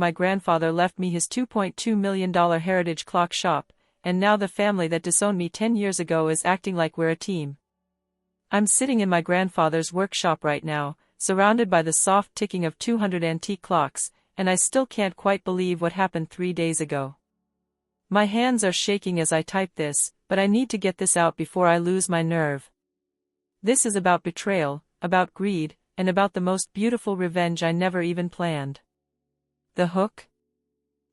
My grandfather left me his $2.2 million heritage clock shop, and now the family that disowned me 10 years ago is acting like we're a team. I'm sitting in my grandfather's workshop right now, surrounded by the soft ticking of 200 antique clocks, and I still can't quite believe what happened 3 days ago. My hands are shaking as I type this, but I need to get this out before I lose my nerve. This is about betrayal, about greed, and about the most beautiful revenge I never even planned. The hook?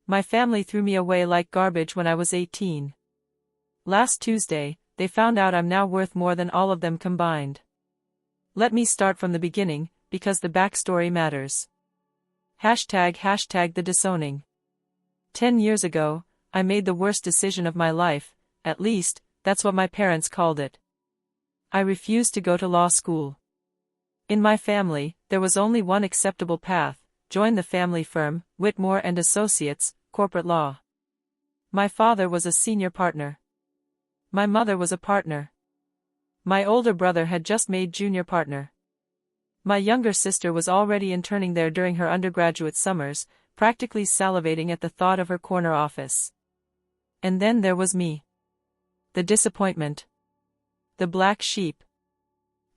My family threw me away like garbage when I was 18. Last Tuesday, they found out I'm now worth more than all of them combined. Let me start from the beginning, because the backstory matters. Hashtag the disowning. 10 years ago, I made the worst decision of my life, at least, that's what my parents called it. I refused to go to law school. In my family, there was only one acceptable path: join the family firm, Whitmore and Associates, corporate law. My father was a senior partner. My mother was a partner. My older brother had just made junior partner. My younger sister was already interning there during her undergraduate summers, practically salivating at the thought of her corner office. And then there was me. The disappointment. The black sheep.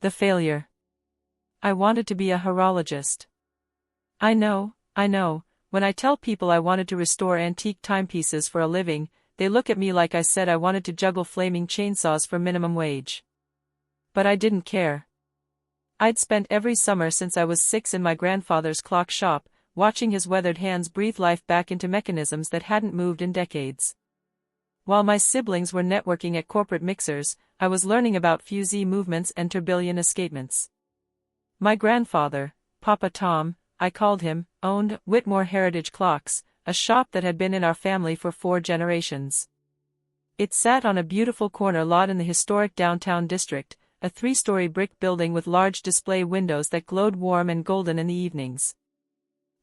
The failure. I wanted to be a horologist. I know, when I tell people I wanted to restore antique timepieces for a living, they look at me like I said I wanted to juggle flaming chainsaws for minimum wage. But I didn't care. I'd spent every summer since I was 6 in my grandfather's clock shop, watching his weathered hands breathe life back into mechanisms that hadn't moved in decades. While my siblings were networking at corporate mixers, I was learning about fusee movements and tourbillon escapements. My grandfather, Papa Tom, I called him, owned Whitmore Heritage Clocks, a shop that had been in our family for 4 generations. It sat on a beautiful corner lot in the historic downtown district, a 3-story brick building with large display windows that glowed warm and golden in the evenings.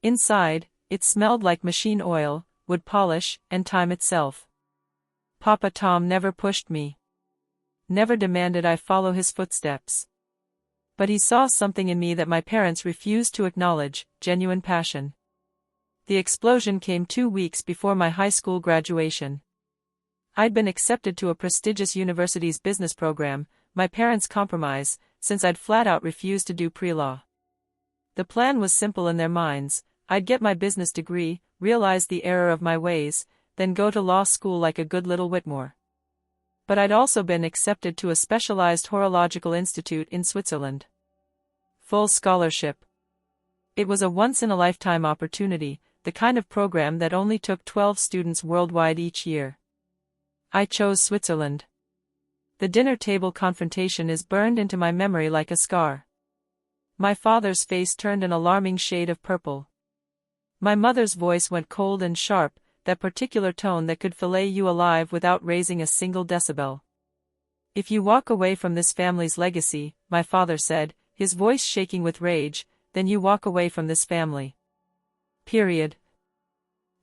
Inside, it smelled like machine oil, wood polish, and time itself. Papa Tom never pushed me. Never demanded I follow his footsteps. But he saw something in me that my parents refused to acknowledge: genuine passion. The explosion came 2 weeks before my high school graduation. I'd been accepted to a prestigious university's business program, my parents' compromise, since I'd flat out refused to do pre-law. The plan was simple in their minds: I'd get my business degree, realize the error of my ways, then go to law school like a good little Whitmore. But I'd also been accepted to a specialized horological institute in Switzerland. Full scholarship. It was a once-in-a-lifetime opportunity, the kind of program that only took 12 students worldwide each year. I chose Switzerland. The dinner table confrontation is burned into my memory like a scar. My father's face turned an alarming shade of purple. My mother's voice went cold and sharp, that particular tone that could fillet you alive without raising a single decibel. If you walk away from this family's legacy, my father said, his voice shaking with rage, then you walk away from this family. Period.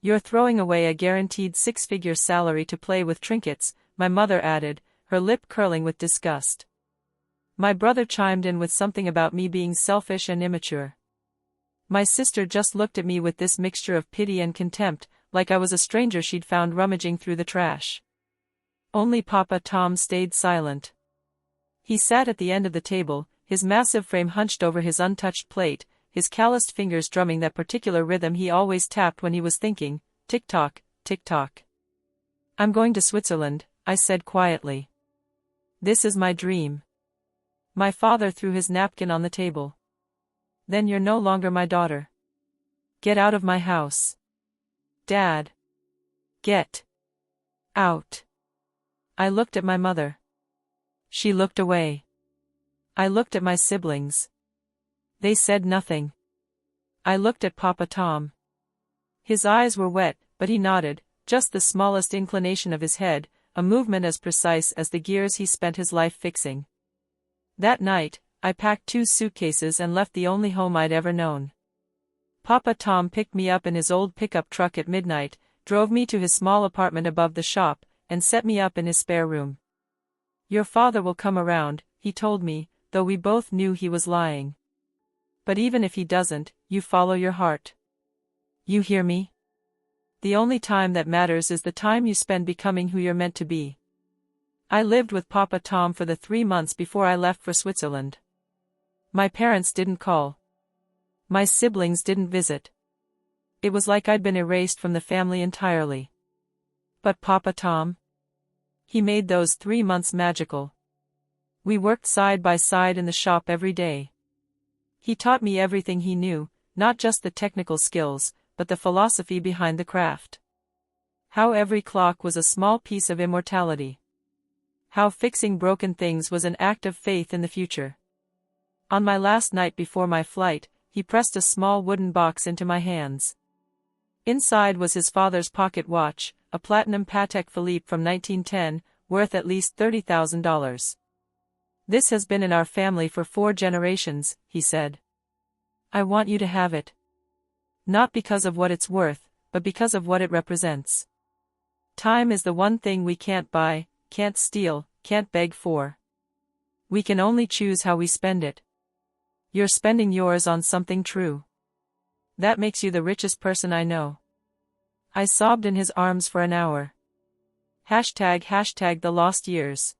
You're throwing away a guaranteed 6-figure salary to play with trinkets, my mother added, her lip curling with disgust. My brother chimed in with something about me being selfish and immature. My sister just looked at me with this mixture of pity and contempt, like I was a stranger she'd found rummaging through the trash. Only Papa Tom stayed silent. He sat at the end of the table, his massive frame hunched over his untouched plate, his calloused fingers drumming that particular rhythm he always tapped when he was thinking: tick-tock, tick-tock. I'm going to Switzerland, I said quietly. This is my dream. My father threw his napkin on the table. Then you're no longer my daughter. Get out of my house. Dad. Get out. I looked at my mother. She looked away. I looked at my siblings. They said nothing. I looked at Papa Tom. His eyes were wet, but he nodded, just the smallest inclination of his head, a movement as precise as the gears he spent his life fixing. That night, I packed 2 suitcases and left the only home I'd ever known. Papa Tom picked me up in his old pickup truck at midnight, drove me to his small apartment above the shop, and set me up in his spare room. Your father will come around, he told me, though we both knew he was lying. But even if he doesn't, you follow your heart. You hear me? The only time that matters is the time you spend becoming who you're meant to be. I lived with Papa Tom for the 3 months before I left for Switzerland. My parents didn't call. My siblings didn't visit. It was like I'd been erased from the family entirely. But Papa Tom? He made those 3 months magical. We worked side by side in the shop every day. He taught me everything he knew, not just the technical skills, but the philosophy behind the craft. How every clock was a small piece of immortality. How fixing broken things was an act of faith in the future. On my last night before my flight, he pressed a small wooden box into my hands. Inside was his father's pocket watch, a platinum Patek Philippe from 1910, worth at least $30,000. This has been in our family for 4 generations, he said. I want you to have it. Not because of what it's worth, but because of what it represents. Time is the one thing we can't buy, can't steal, can't beg for. We can only choose how we spend it. You're spending yours on something true. That makes you the richest person I know. I sobbed in his arms for an hour. ## the lost years.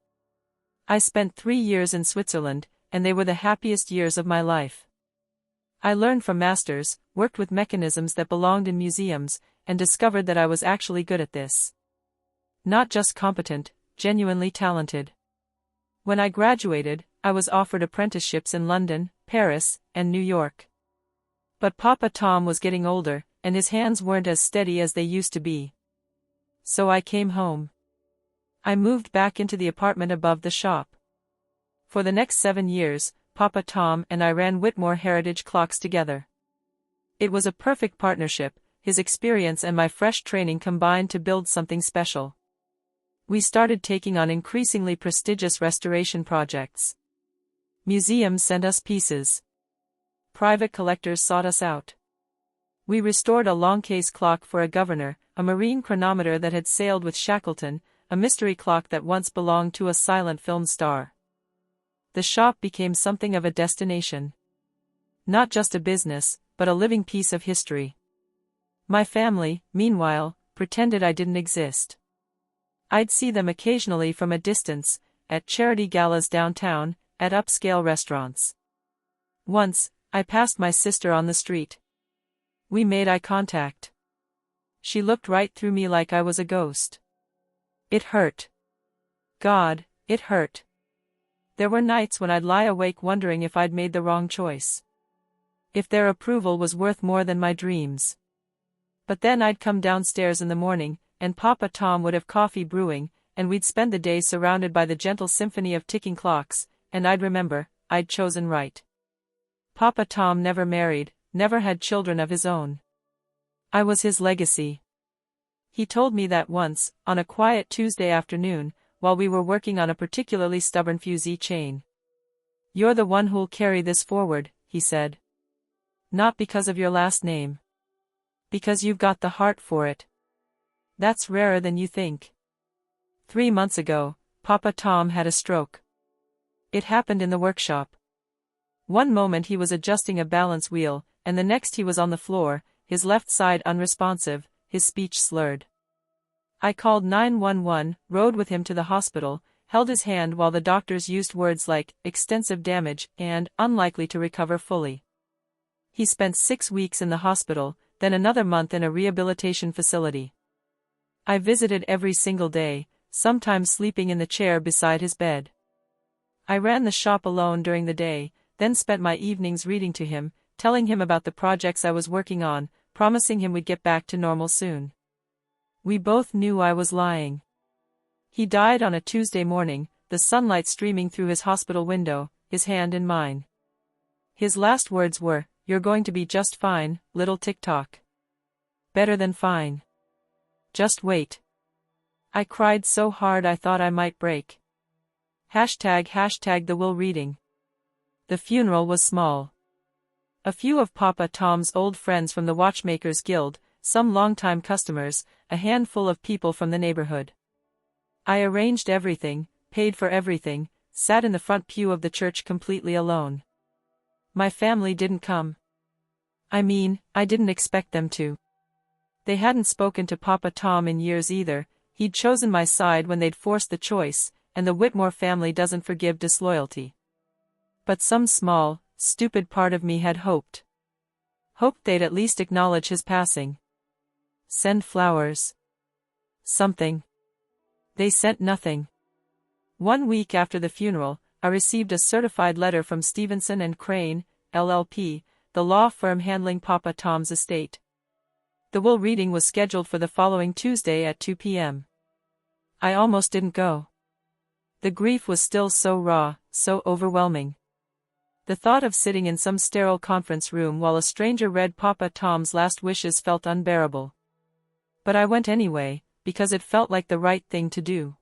I spent 3 years in Switzerland, and they were the happiest years of my life. I learned from masters, worked with mechanisms that belonged in museums, and discovered that I was actually good at this. Not just competent, genuinely talented. When I graduated, I was offered apprenticeships in London, Paris, and New York. But Papa Tom was getting older, and his hands weren't as steady as they used to be. So I came home. I moved back into the apartment above the shop. For the next 7 years, Papa Tom and I ran Whitmore Heritage Clocks together. It was a perfect partnership, his experience and my fresh training combined to build something special. We started taking on increasingly prestigious restoration projects. Museums sent us pieces. Private collectors sought us out. We restored a long case clock for a governor, a marine chronometer that had sailed with Shackleton, a mystery clock that once belonged to a silent film star. The shop became something of a destination. Not just a business, but a living piece of history. My family, meanwhile, pretended I didn't exist. I'd see them occasionally from a distance, at charity galas downtown, at upscale restaurants. Once, I passed my sister on the street. We made eye contact. She looked right through me like I was a ghost. It hurt. God, it hurt. There were nights when I'd lie awake wondering if I'd made the wrong choice. If their approval was worth more than my dreams. But then I'd come downstairs in the morning, and Papa Tom would have coffee brewing, and we'd spend the day surrounded by the gentle symphony of ticking clocks, and I'd remember, I'd chosen right. Papa Tom never married, never had children of his own. I was his legacy. He told me that once, on a quiet Tuesday afternoon, while we were working on a particularly stubborn fusee chain. You're the one who'll carry this forward, he said. Not because of your last name. Because you've got the heart for it. That's rarer than you think. 3 months ago, Papa Tom had a stroke. It happened in the workshop. One moment he was adjusting a balance wheel, and the next he was on the floor, his left side unresponsive, his speech slurred. I called 911, rode with him to the hospital, held his hand while the doctors used words like extensive damage and unlikely to recover fully. He spent 6 weeks in the hospital, then another month in a rehabilitation facility. I visited every single day, sometimes sleeping in the chair beside his bed. I ran the shop alone during the day, then spent my evenings reading to him, telling him about the projects I was working on, promising him we'd get back to normal soon. We both knew I was lying. He died on a Tuesday morning, the sunlight streaming through his hospital window, his hand in mine. His last words were, "You're going to be just fine, little tick-tock. Better than fine. Just wait." I cried so hard I thought I might break. ## the will reading. The funeral was small. A few of Papa Tom's old friends from the Watchmakers Guild, some longtime customers, a handful of people from the neighborhood. I arranged everything, paid for everything, sat in the front pew of the church completely alone. My family didn't come. I mean, I didn't expect them to. They hadn't spoken to Papa Tom in years either. He'd chosen my side when they'd forced the choice, and the Whitmore family doesn't forgive disloyalty. But some small, stupid part of me had hoped. Hoped they'd at least acknowledge his passing. Send flowers. Something. They sent nothing. 1 week after the funeral, I received a certified letter from Stevenson and Crane, LLP, the law firm handling Papa Tom's estate. The will reading was scheduled for the following Tuesday at 2 p.m. I almost didn't go. The grief was still so raw, so overwhelming. The thought of sitting in some sterile conference room while a stranger read Papa Tom's last wishes felt unbearable. But I went anyway, because it felt like the right thing to do.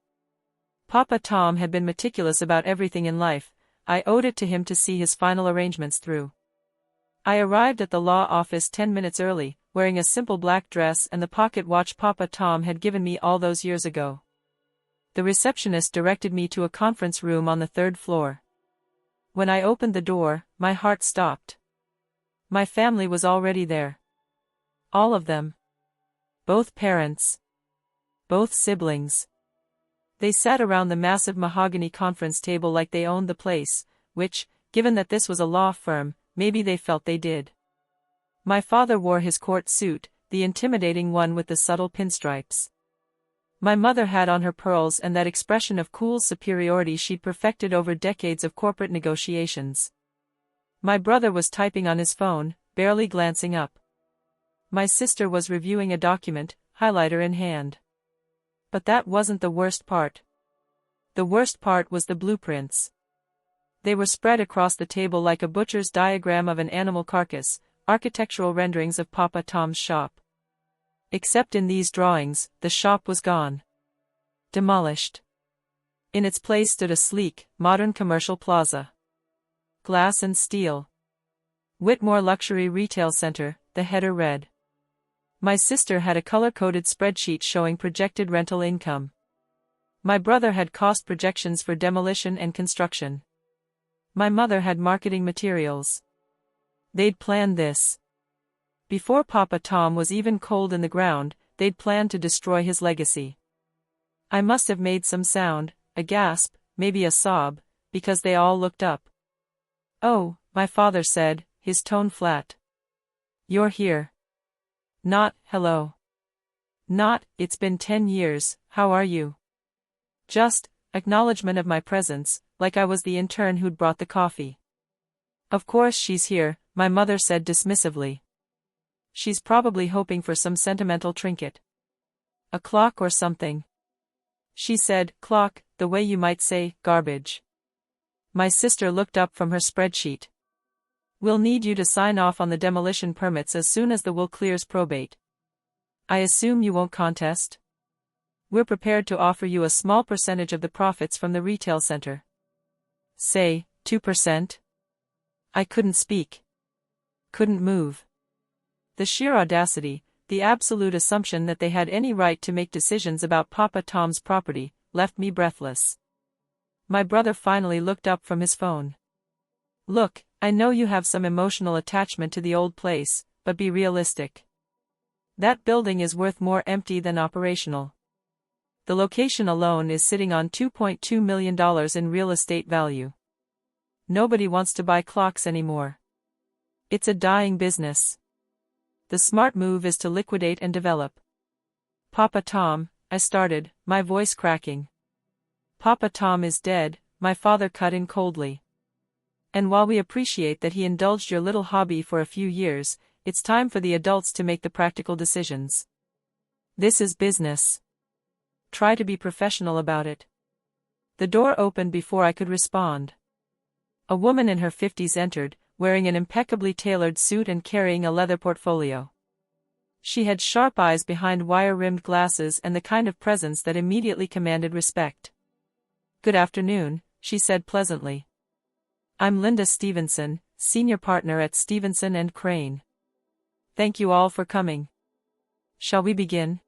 Papa Tom had been meticulous about everything in life. I owed it to him to see his final arrangements through. I arrived at the law office 10 minutes early, wearing a simple black dress and the pocket watch Papa Tom had given me all those years ago. The receptionist directed me to a conference room on the 3rd floor. When I opened the door, my heart stopped. My family was already there. All of them. Both parents. Both siblings. They sat around the massive mahogany conference table like they owned the place, which, given that this was a law firm, maybe they felt they did. My father wore his court suit, the intimidating one with the subtle pinstripes. My mother had on her pearls and that expression of cool superiority she'd perfected over decades of corporate negotiations. My brother was typing on his phone, barely glancing up. My sister was reviewing a document, highlighter in hand. But that wasn't the worst part. The worst part was the blueprints. They were spread across the table like a butcher's diagram of an animal carcass, architectural renderings of Papa Tom's shop. Except in these drawings, the shop was gone. Demolished. In its place stood a sleek, modern commercial plaza. Glass and steel. Whitmore Luxury Retail Center, the header read. My sister had a color-coded spreadsheet showing projected rental income. My brother had cost projections for demolition and construction. My mother had marketing materials. They'd planned this. Before Papa Tom was even cold in the ground, they'd planned to destroy his legacy. I must have made some sound, a gasp, maybe a sob, because they all looked up. "Oh," my father said, his tone flat. "You're here." Not, "Hello." Not, "It's been 10 years, how are you?" Just, acknowledgement of my presence, like I was the intern who'd brought the coffee. "Of course she's here," my mother said dismissively. "She's probably hoping for some sentimental trinket. A clock or something." She said, "Clock, the way you might say, garbage." My sister looked up from her spreadsheet. "We'll need you to sign off on the demolition permits as soon as the will clears probate. I assume you won't contest? We're prepared to offer you a small percentage of the profits from the retail center. Say, 2%? I couldn't speak. Couldn't move. The sheer audacity, the absolute assumption that they had any right to make decisions about Papa Tom's property, left me breathless. My brother finally looked up from his phone. "Look, I know you have some emotional attachment to the old place, but be realistic. That building is worth more empty than operational. The location alone is sitting on $2.2 million in real estate value. Nobody wants to buy clocks anymore. It's a dying business. The smart move is to liquidate and develop." "Papa Tom," I started, my voice cracking. "Papa Tom is dead," my father cut in coldly. "And while we appreciate that he indulged your little hobby for a few years, it's time for the adults to make the practical decisions. This is business. Try to be professional about it." The door opened before I could respond. A woman in her 50s entered, wearing an impeccably tailored suit and carrying a leather portfolio. She had sharp eyes behind wire-rimmed glasses and the kind of presence that immediately commanded respect. "Good afternoon," she said pleasantly. "I'm Linda Stevenson, senior partner at Stevenson and Crane. Thank you all for coming. Shall we begin?"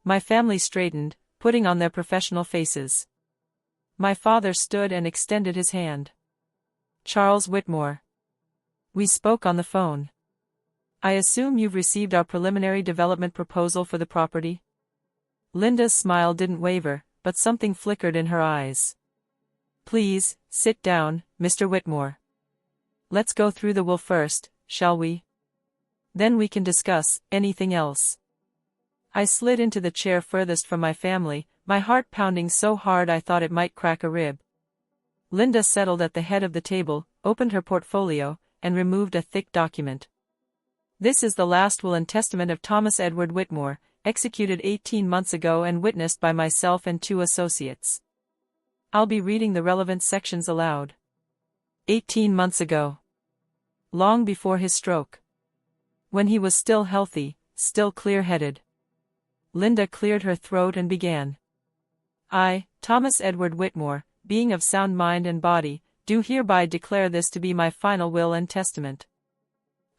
My family straightened, putting on their professional faces. My father stood and extended his hand. "Charles Whitmore." We spoke on the phone. I assume you've received our preliminary development proposal for the property? Linda's smile didn't waver, but something flickered in her eyes. Please, sit down, Mr. Whitmore. Let's go through the will first, shall we? Then we can discuss anything else. I slid into the chair furthest from my family, my heart pounding so hard I thought it might crack a rib. Linda settled at the head of the table, opened her portfolio, and removed a thick document. This is the last will and testament of Thomas Edward Whitmore, executed 18 months ago and witnessed by myself and 2 associates. I'll be reading the relevant sections aloud. 18 months ago. Long before his stroke. When he was still healthy, still clear-headed. Linda cleared her throat and began. I, Thomas Edward Whitmore, being of sound mind and body, do hereby declare this to be my final will and testament.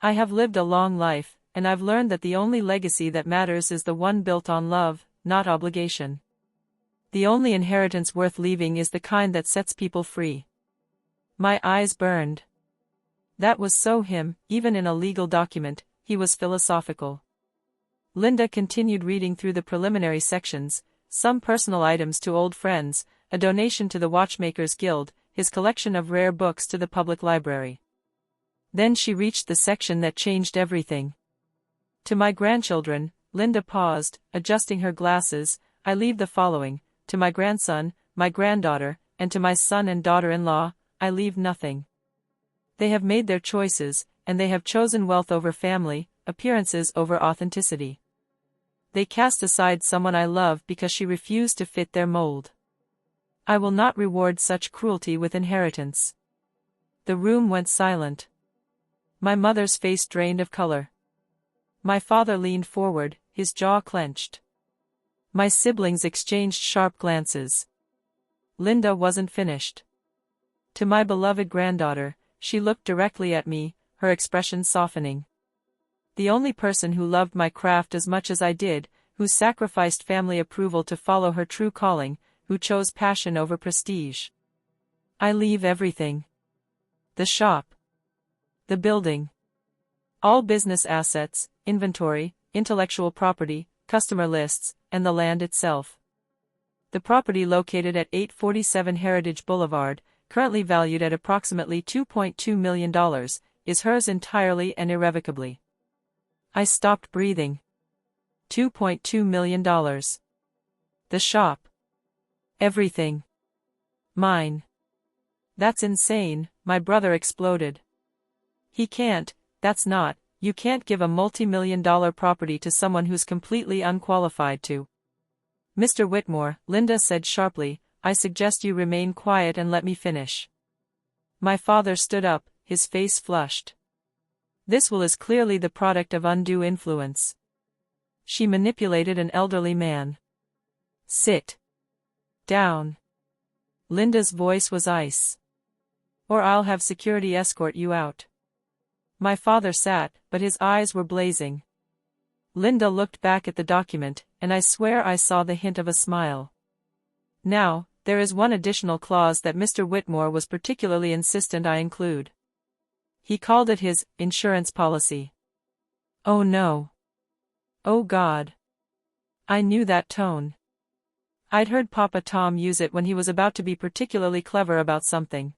I have lived a long life, and I've learned that the only legacy that matters is the one built on love, not obligation. The only inheritance worth leaving is the kind that sets people free. My eyes burned. That was so him, even in a legal document, he was philosophical. Linda continued reading through the preliminary sections, some personal items to old friends, a donation to the Watchmakers Guild, his collection of rare books to the public library. Then she reached the section that changed everything. To my grandchildren, Linda paused, adjusting her glasses, I leave the following, to my grandson, my granddaughter, and to my son and daughter-in-law, I leave nothing. They have made their choices, and they have chosen wealth over family, appearances over authenticity. They cast aside someone I love because she refused to fit their mold. I will not reward such cruelty with inheritance. The room went silent. My mother's face drained of color. My father leaned forward, his jaw clenched. My siblings exchanged sharp glances. Linda wasn't finished. To my beloved granddaughter, she looked directly at me, her expression softening. The only person who loved my craft as much as I did, who sacrificed family approval to follow her true calling, who chose passion over prestige. I leave everything. The shop. The building. All business assets, inventory, intellectual property, customer lists, and the land itself. The property located at 847 Heritage Boulevard, currently valued at approximately $2.2 million, is hers entirely and irrevocably. I stopped breathing. $2.2 million. The shop. Everything. Mine. That's insane, my brother exploded. You can't give a multi-million-dollar property to someone who's completely unqualified to. Mr. Whitmore, Linda said sharply, I suggest you remain quiet and let me finish. My father stood up, his face flushed. This will is clearly the product of undue influence. She manipulated an elderly man. Sit down. Linda's voice was ice. Or I'll have security escort you out. My father sat, but his eyes were blazing. Linda looked back at the document, and I swear I saw the hint of a smile. Now, there is one additional clause that Mr. Whitmore was particularly insistent I include. He called it his insurance policy. Oh no. Oh God. I knew that tone. I'd heard Papa Tom use it when he was about to be particularly clever about something.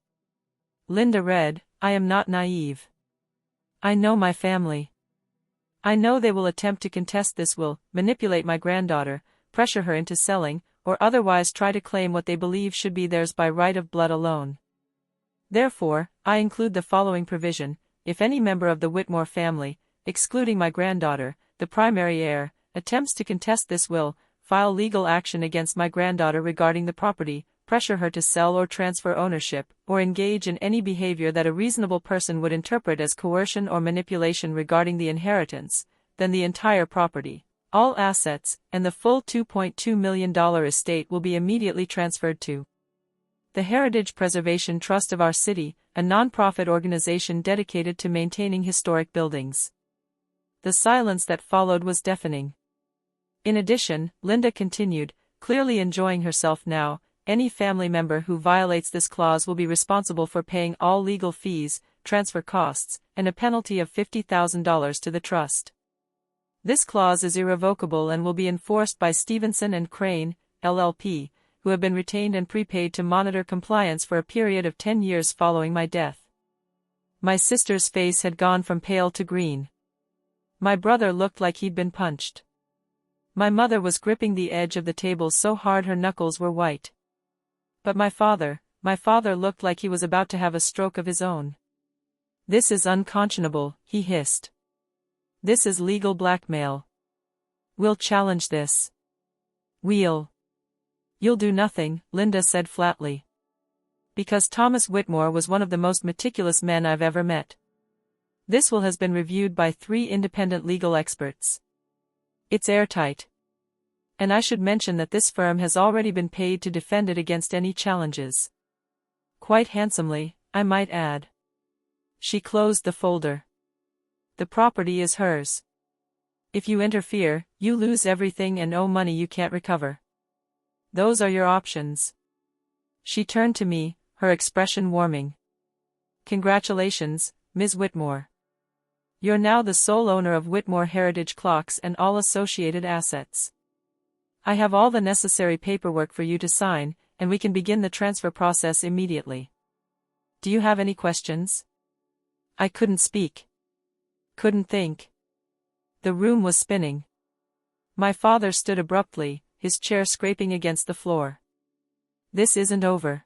Linda read, I am not naive. I know my family. I know they will attempt to contest this will, manipulate my granddaughter, pressure her into selling, or otherwise try to claim what they believe should be theirs by right of blood alone. Therefore, I include the following provision: if any member of the Whitmore family, excluding my granddaughter, the primary heir, attempts to contest this will, file legal action against my granddaughter regarding the property, pressure her to sell or transfer ownership, or engage in any behavior that a reasonable person would interpret as coercion or manipulation regarding the inheritance, then the entire property, all assets, and the full $2.2 million estate will be immediately transferred to the Heritage Preservation Trust of our city, a non-profit organization dedicated to maintaining historic buildings. The silence that followed was deafening. In addition, Linda continued, clearly enjoying herself now, any family member who violates this clause will be responsible for paying all legal fees, transfer costs, and a penalty of $50,000 to the trust. This clause is irrevocable and will be enforced by Stevenson and Crane, LLP, who have been retained and prepaid to monitor compliance for a period of 10 years following my death. My sister's face had gone from pale to green. My brother looked like he'd been punched. My mother was gripping the edge of the table so hard her knuckles were white. But my father looked like he was about to have a stroke of his own. "This is unconscionable," he hissed. "This is legal blackmail. We'll challenge this." You'll do nothing," Linda said flatly. "Because Thomas Whitmore was one of the most meticulous men I've ever met. This will has been reviewed by 3 independent legal experts. It's airtight. And I should mention that this firm has already been paid to defend it against any challenges. Quite handsomely, I might add." She closed the folder. "The property is hers. If you interfere, you lose everything and owe money you can't recover. Those are your options." She turned to me, her expression warming. "Congratulations, Ms. Whitmore. You're now the sole owner of Whitmore Heritage Clocks and all associated assets. I have all the necessary paperwork for you to sign, and we can begin the transfer process immediately. Do you have any questions?" I couldn't speak. Couldn't think. The room was spinning. My father stood abruptly, his chair scraping against the floor. "This isn't over."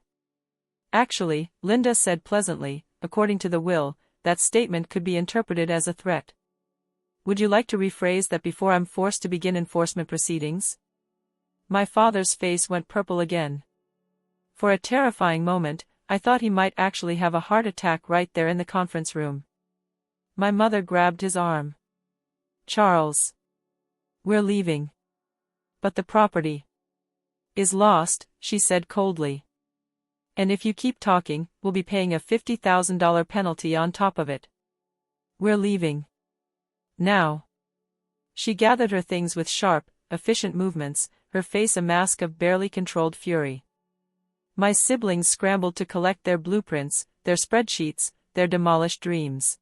"Actually," Linda said pleasantly, "according to the will, that statement could be interpreted as a threat. Would you like to rephrase that before I'm forced to begin enforcement proceedings?" My father's face went purple again. For a terrifying moment, I thought he might actually have a heart attack right there in the conference room. My mother grabbed his arm. "Charles. We're leaving." "But the property is lost," she said coldly. "And if you keep talking, we'll be paying a $50,000 penalty on top of it. We're leaving. Now." She gathered her things with sharp, efficient movements, her face a mask of barely controlled fury. My siblings scrambled to collect their blueprints, their spreadsheets, their demolished dreams.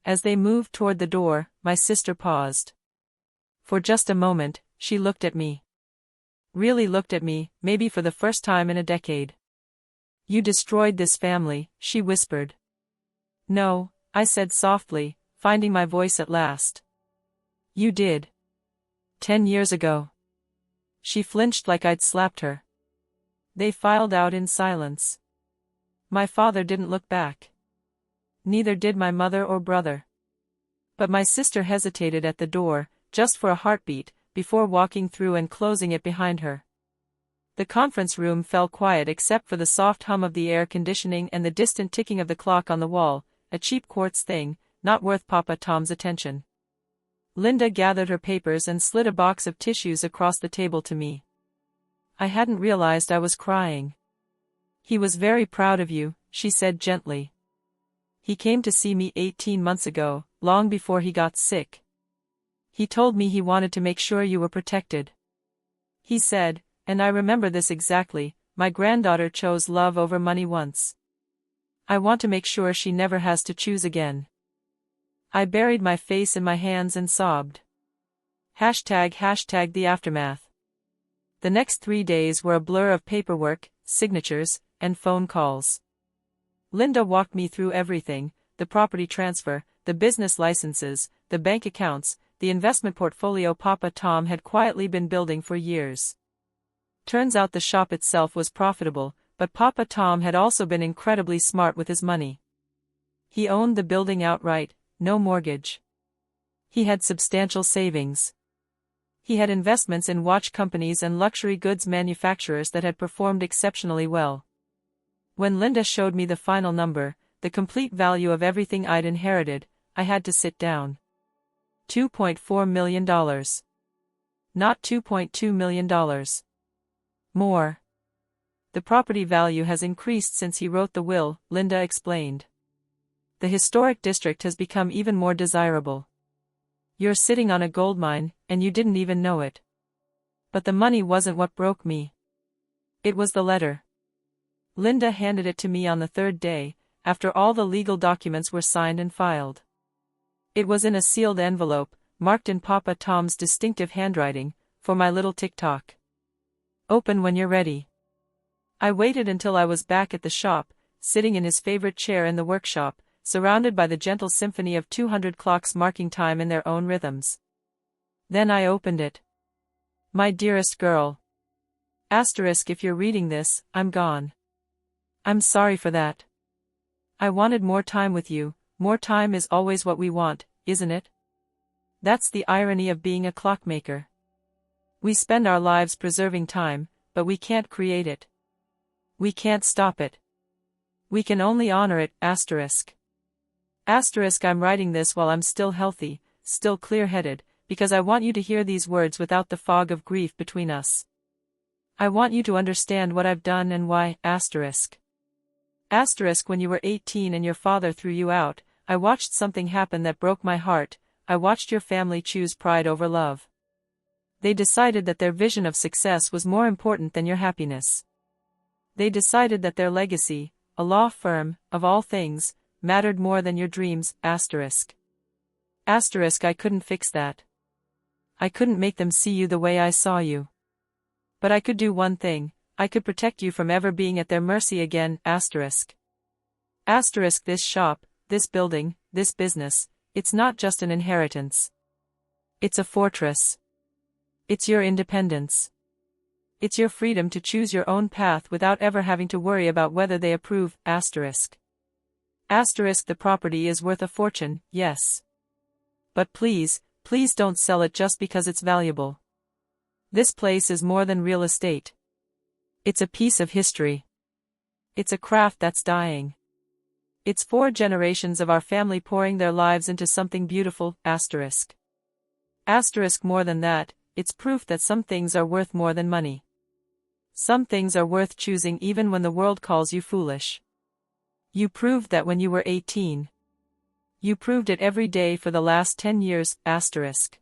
As they moved toward the door, my sister paused. For just a moment, she looked at me. Really looked at me, maybe for the first time in a decade. "You destroyed this family," she whispered. "No," I said softly, finding my voice at last. "You did. 10 years ago." She flinched like I'd slapped her. They filed out in silence. My father didn't look back. Neither did my mother or brother. But my sister hesitated at the door, just for a heartbeat, before walking through and closing it behind her. The conference room fell quiet except for the soft hum of the air conditioning and the distant ticking of the clock on the wall, a cheap quartz thing, not worth Papa Tom's attention. Linda gathered her papers and slid a box of tissues across the table to me. I hadn't realized I was crying. "He was very proud of you," she said gently. "He came to see me 18 months ago, long before he got sick. He told me he wanted to make sure you were protected. He said, and I remember this exactly, my granddaughter chose love over money once. I want to make sure she never has to choose again." I buried my face in my hands and sobbed. #the aftermath. The next 3 days were a blur of paperwork, signatures, and phone calls. Linda walked me through everything: the property transfer, the business licenses, the bank accounts, the investment portfolio Papa Tom had quietly been building for years. Turns out the shop itself was profitable, but Papa Tom had also been incredibly smart with his money. He owned the building outright, no mortgage. He had substantial savings. He had investments in watch companies and luxury goods manufacturers that had performed exceptionally well. When Linda showed me the final number, the complete value of everything I'd inherited, I had to sit down. $2.4 million. Not $2.2 million. More. The property value has increased since he wrote the will, Linda explained. The historic district has become even more desirable. You're sitting on a gold mine, and you didn't even know it. But the money wasn't what broke me. It was the letter. Linda handed it to me on the 3rd day, after all the legal documents were signed and filed. It was in a sealed envelope, marked in Papa Tom's distinctive handwriting, for my little tick-tock. Open when you're ready. I waited until I was back at the shop, sitting in his favorite chair in the workshop, surrounded by the gentle symphony of 200 clocks marking time in their own rhythms. Then I opened it. My dearest girl. Asterisk, if you're reading this, I'm gone. I'm sorry for that. I wanted more time with you. More time is always what we want, isn't it? That's the irony of being a clockmaker. We spend our lives preserving time, but we can't create it. We can't stop it. We can only honor it, asterisk. Asterisk, I'm writing this while I'm still healthy, still clear-headed, because I want you to hear these words without the fog of grief between us. I want you to understand what I've done and why, asterisk. Asterisk, when you were 18 and your father threw you out, I watched something happen that broke my heart. I watched your family choose pride over love. They decided that their vision of success was more important than your happiness. They decided that their legacy, a law firm, of all things, mattered more than your dreams, asterisk. Asterisk, I couldn't fix that. I couldn't make them see you the way I saw you. But I could do one thing, I could protect you from ever being at their mercy again, asterisk. Asterisk, this shop, this building, this business, it's not just an inheritance. It's a fortress. It's your independence. It's your freedom to choose your own path without ever having to worry about whether they approve, asterisk. Asterisk, the property is worth a fortune, yes. But please, please don't sell it just because it's valuable. This place is more than real estate. It's a piece of history. It's a craft that's dying. It's 4 generations of our family pouring their lives into something beautiful, asterisk. Asterisk, more than that, it's proof that some things are worth more than money. Some things are worth choosing even when the world calls you foolish. You proved that when you were 18. You proved it every day for the last 10 years, asterisk.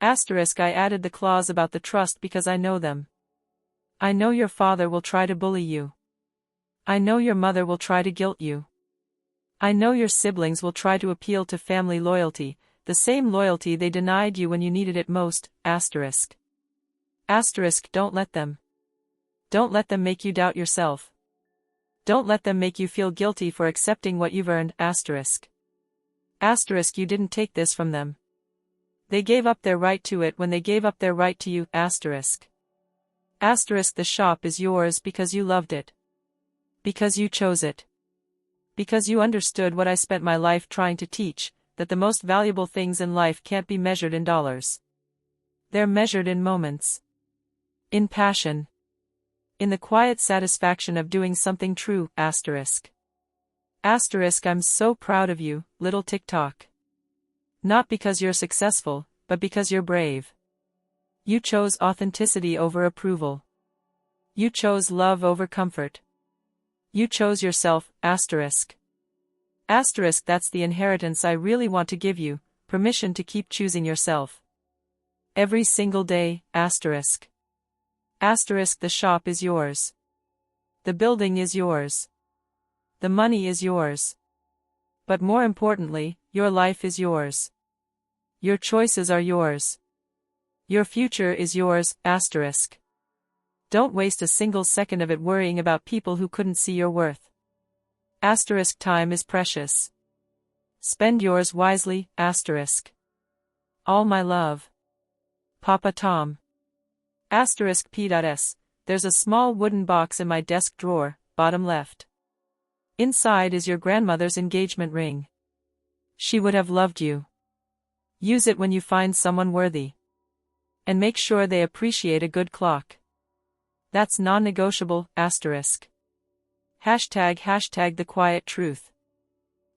Asterisk, I added the clause about the trust because I know them. I know your father will try to bully you. I know your mother will try to guilt you. I know your siblings will try to appeal to family loyalty, the same loyalty they denied you when you needed it most, asterisk. Asterisk, don't let them. Don't let them make you doubt yourself. Don't let them make you feel guilty for accepting what you've earned, asterisk. Asterisk, you didn't take this from them. They gave up their right to it when they gave up their right to you, asterisk. Asterisk, the shop is yours because you loved it. Because you chose it. Because you understood what I spent my life trying to teach, that the most valuable things in life can't be measured in dollars. They're measured in moments. In passion. In the quiet satisfaction of doing something true, asterisk. Asterisk, I'm so proud of you, little tick-tock. Not because you're successful, but because you're brave. You chose authenticity over approval. You chose love over comfort. You chose yourself, asterisk. Asterisk, that's the inheritance I really want to give you, permission to keep choosing yourself. Every single day, asterisk. Asterisk, the shop is yours. The building is yours. The money is yours. But more importantly, your life is yours. Your choices are yours. Your future is yours, asterisk. Don't waste a single second of it worrying about people who couldn't see your worth. Asterisk, time is precious. Spend yours wisely, asterisk. All my love. Papa Tom. Asterisk P.S. There's a small wooden box in my desk drawer, bottom left. Inside is your grandmother's engagement ring. She would have loved you. Use it when you find someone worthy. And make sure they appreciate a good clock. That's non-negotiable, asterisk. Hashtag the quiet truth.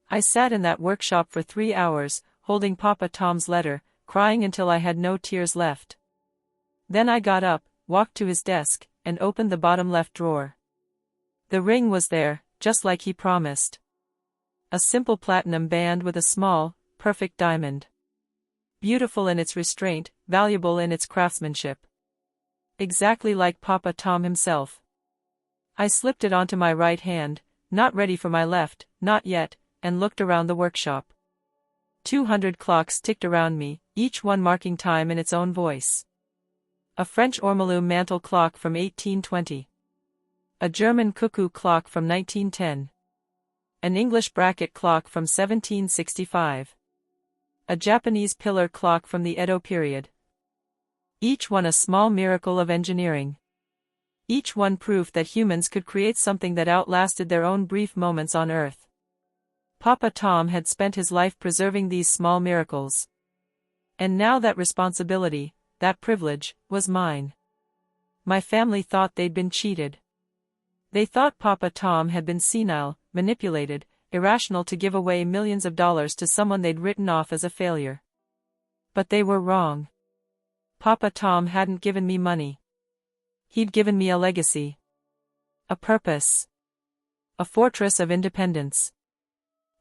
I sat in that workshop for 3 hours, holding Papa Tom's letter, crying until I had no tears left. Then I got up, walked to his desk, and opened the bottom left drawer. The ring was there, just like he promised. A simple platinum band with a small, perfect diamond. Beautiful in its restraint, valuable in its craftsmanship. Exactly like Papa Tom himself. I slipped it onto my right hand, not ready for my left, not yet, and looked around the workshop. 200 clocks ticked around me, each one marking time in its own voice. A French ormolu mantle clock from 1820. A German cuckoo clock from 1910. An English bracket clock from 1765. A Japanese pillar clock from the Edo period. Each one a small miracle of engineering. Each one proof that humans could create something that outlasted their own brief moments on Earth. Papa Tom had spent his life preserving these small miracles. And now that responsibility, that privilege, was mine. My family thought they'd been cheated. They thought Papa Tom had been senile, manipulated, irrational to give away millions of dollars to someone they'd written off as a failure. But they were wrong. Papa Tom hadn't given me money. He'd given me a legacy. A purpose. A fortress of independence.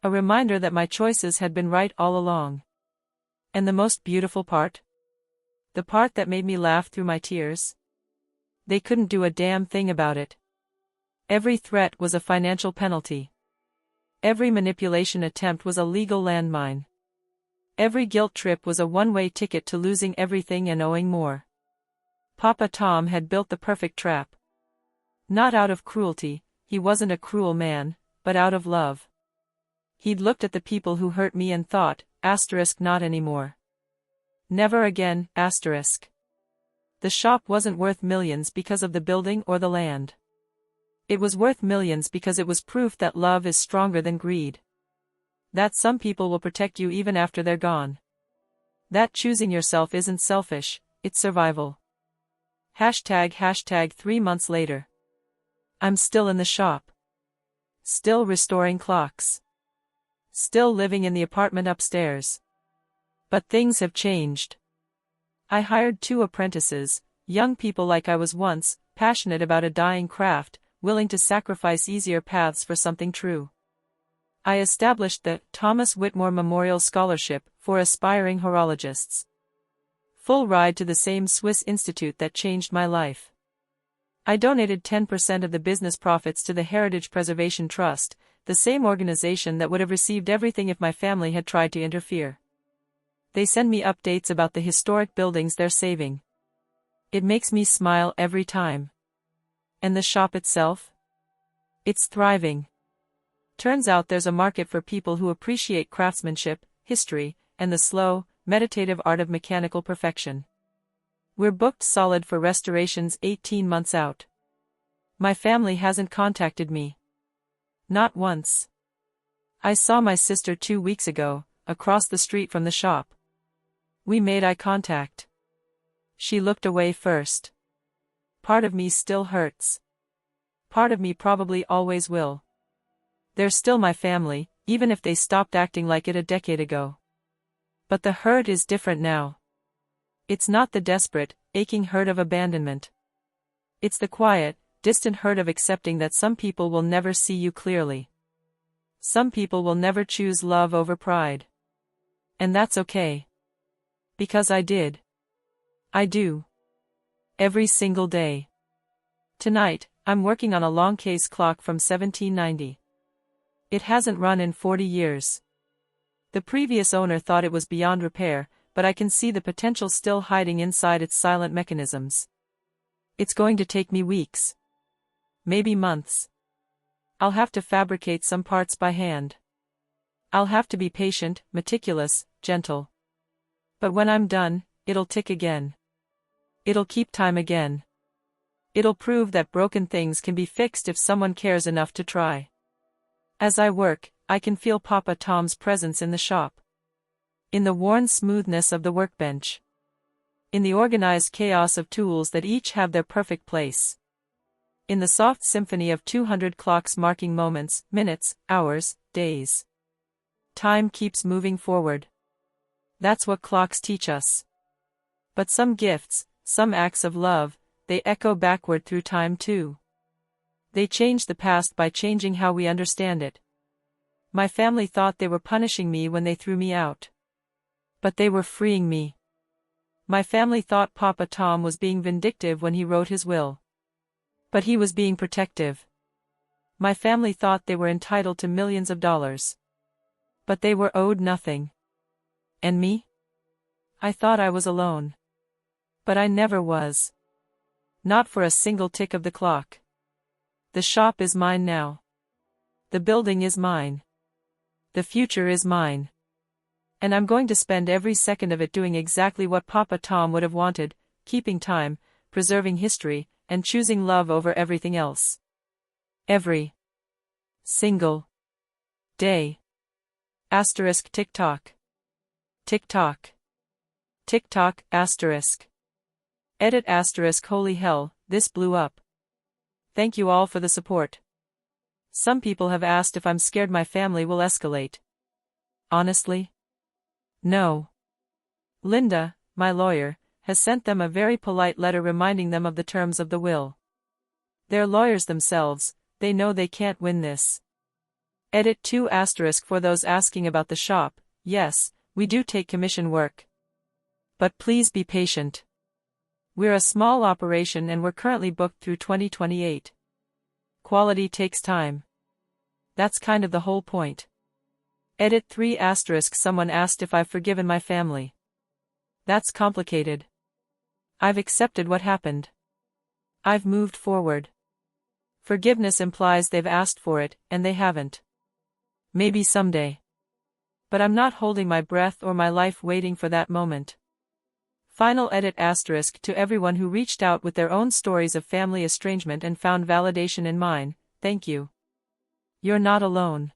A reminder that my choices had been right all along. And the most beautiful part? The part that made me laugh through my tears? They couldn't do a damn thing about it. Every threat was a financial penalty. Every manipulation attempt was a legal landmine. Every guilt trip was a one-way ticket to losing everything and owing more. Papa Tom had built the perfect trap. Not out of cruelty, he wasn't a cruel man, but out of love. He'd looked at the people who hurt me and thought, not anymore. Never again, The shop wasn't worth millions because of the building or the land. It was worth millions because it was proof that love is stronger than greed. That some people will protect you even after they're gone. That choosing yourself isn't selfish, it's survival. ## 3 months later. I'm still in the shop. Still restoring clocks. Still living in the apartment upstairs. But things have changed. I hired 2 apprentices, young people like I was once, passionate about a dying craft, willing to sacrifice easier paths for something true. I established the Thomas Whitmore Memorial Scholarship for aspiring horologists. Full ride to the same Swiss institute that changed my life. I donated 10% of the business profits to the Heritage Preservation Trust, the same organization that would have received everything if my family had tried to interfere. They send me updates about the historic buildings they're saving. It makes me smile every time. And the shop itself? It's thriving. Turns out there's a market for people who appreciate craftsmanship, history, and the slow, meditative art of mechanical perfection. We're booked solid for restorations 18 months out. My family hasn't contacted me. Not once. I saw my sister 2 weeks ago, across the street from the shop. We made eye contact. She looked away first. Part of me still hurts. Part of me probably always will. They're still my family, even if they stopped acting like it a decade ago. But the hurt is different now. It's not the desperate, aching hurt of abandonment. It's the quiet, distant hurt of accepting that some people will never see you clearly. Some people will never choose love over pride. And that's okay. Because I did. I do. Every single day. Tonight, I'm working on a long case clock from 1790. It hasn't run in 40 years. The previous owner thought it was beyond repair, but I can see the potential still hiding inside its silent mechanisms. It's going to take me weeks. Maybe months. I'll have to fabricate some parts by hand. I'll have to be patient, meticulous, gentle. But when I'm done, it'll tick again. It'll keep time again. It'll prove that broken things can be fixed if someone cares enough to try. As I work, I can feel Papa Tom's presence in the shop. In the worn smoothness of the workbench. In the organized chaos of tools that each have their perfect place. In the soft symphony of 200 clocks marking moments, minutes, hours, days. Time keeps moving forward. That's what clocks teach us. But some gifts, some acts of love, they echo backward through time too. They change the past by changing how we understand it. My family thought they were punishing me when they threw me out. But they were freeing me. My family thought Papa Tom was being vindictive when he wrote his will. But he was being protective. My family thought they were entitled to millions of dollars. But they were owed nothing. And me? I thought I was alone. But I never was. Not for a single tick of the clock. The shop is mine now. The building is mine. The future is mine. And I'm going to spend every second of it doing exactly what Papa Tom would have wanted, keeping time, preserving history, and choosing love over everything else. Every single day. Asterisk tick-tock. Tick-tock. Tick-tock, asterisk. Edit asterisk holy hell, this blew up. Thank you all for the support. Some people have asked if I'm scared my family will escalate. Honestly? No. Linda, my lawyer, has sent them a very polite letter reminding them of the terms of the will. They're lawyers themselves, they know they can't win this. Edit 2 asterisk for those asking about the shop, yes, we do take commission work. But please be patient. We're a small operation and we're currently booked through 2028. Quality takes time. That's kind of the whole point. Edit 3 asterisk someone asked if I've forgiven my family. That's complicated. I've accepted what happened. I've moved forward. Forgiveness implies they've asked for it, and they haven't. Maybe someday. But I'm not holding my breath or my life waiting for that moment. Final edit asterisk to everyone who reached out with their own stories of family estrangement and found validation in mine, thank you. You're not alone.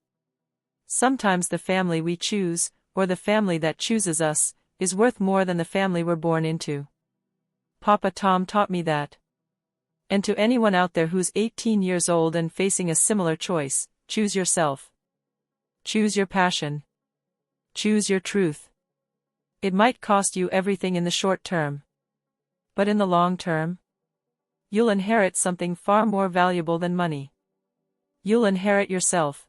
Sometimes the family we choose, or the family that chooses us, is worth more than the family we're born into. Papa Tom taught me that. And to anyone out there who's 18 years old and facing a similar choice, choose yourself. Choose your passion. Choose your truth. It might cost you everything in the short term. But in the long term, you'll inherit something far more valuable than money. You'll inherit yourself.